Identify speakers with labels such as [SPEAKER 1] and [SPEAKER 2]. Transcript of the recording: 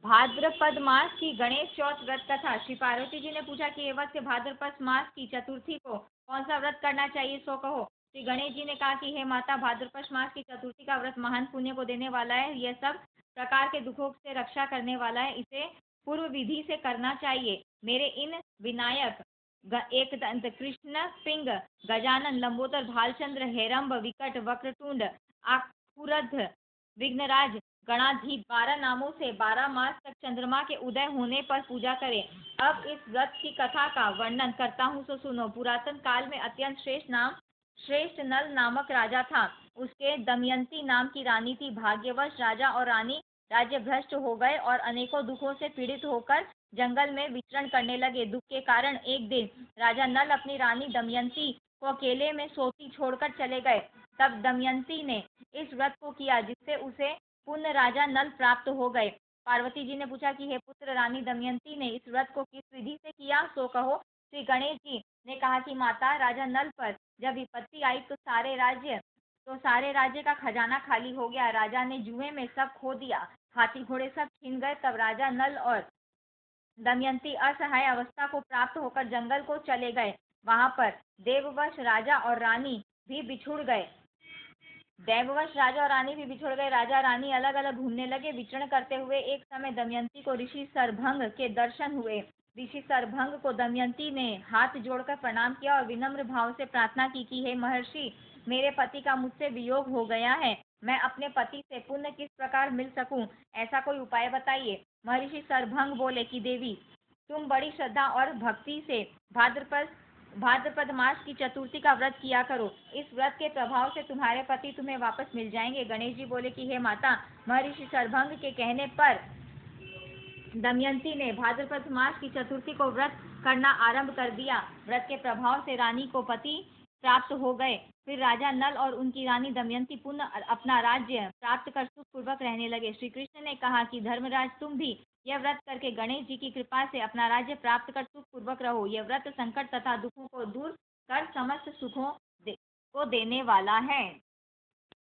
[SPEAKER 1] भाद्रपद मास की गणेश चौथ व्रत कथा। श्री पार्वती जी ने पूछा कि हे वत्स, भाद्रपद मास की चतुर्थी को कौन सा व्रत करना चाहिए, सो कहो। श्री गणेश जी ने कहा कि हे माता, भाद्रपद मास की चतुर्थी का व्रत महान पुण्य को देने वाला है। यह सब प्रकार के दुखों से रक्षा करने वाला है। इसे पूर्व विधि से करना चाहिए। मेरे इन विनायक एक दंत कृष्ण पिंग गजानन लंबोदर भालचंद्र हेरंब विकट वक्रतुंड आकुरध विघ्नराज गणाधीप 12 नामों से 12 मास तक चंद्रमा के उदय होने पर पूजा करें। अब इस व्रत की कथा का वर्णन करता हूँ, सो सुनो। पुरातन काल में अत्यंत श्रेष्ठ नल नामक राजा था। उसके दमयंती नाम की रानी थी। भाग्यवश राजा और रानी राज्य भ्रष्ट हो गए और अनेकों दुखों से पीड़ित होकर जंगल में विचरण करने लगे। दुख के कारण एक दिन राजा नल अपनी रानी दमयंती को अकेले में सोती छोड़कर चले गए। तब दमयंती ने इस व्रत को किया, जिससे उसे पुण्य राजा नल प्राप्त हो गए। पार्वती जी ने पूछा कि हे पुत्र, रानी दमयंती ने इस व्रत को किस विधि से किया, सो कहो। श्री गणेश जी ने कहा कि माता, राजा नल पर जब विपत्ति आई तो सारे राज्य का खजाना खाली हो गया। राजा ने जुए में सब खो दिया, हाथी घोड़े सब छिन गए। तब राजा नल और दमयंती असहाय अवस्था को प्राप्त होकर जंगल को चले गए। वहां पर देववश राजा और रानी भी बिछुड़ गए। राजा रानी अलग अलग घूमने लगे। विचरण करते हुए एक समय दमयंती को ऋषि सरभंग के दर्शन हुए। ऋषि सरभंग को दमयंती ने हाथ जोड़कर प्रणाम किया और विनम्र भाव से प्रार्थना की कि हे महर्षि, मेरे पति का मुझसे वियोग हो गया है। मैं अपने पति से पुनः किस प्रकार मिल सकूं, ऐसा कोई उपाय बताइए। महर्षि सरभंग बोले कि देवी, तुम बड़ी श्रद्धा और भक्ति से भाद्रपद मास की चतुर्थी का व्रत किया करो। इस व्रत के प्रभाव से तुम्हारे पति तुम्हें वापस मिल जाएंगे। गणेश जी बोले कि हे माता, महर्षि सरभंग के कहने पर दमयंती ने भाद्रपद मास की चतुर्थी को व्रत करना आरंभ कर दिया। व्रत के प्रभाव से रानी को पति प्राप्त हो गए। फिर राजा नल और उनकी रानी दमयंती पुनः अपना राज्य प्राप्त कर सुख पूर्वक रहने लगे। श्री कृष्ण ने कहा कि धर्मराज, तुम भी यह व्रत करके गणेश जी की कृपा से अपना राज्य प्राप्त कर सुख पूर्वक रहो। यह व्रत संकट तथा दुखों को दूर कर समस्त सुखों को देने वाला है।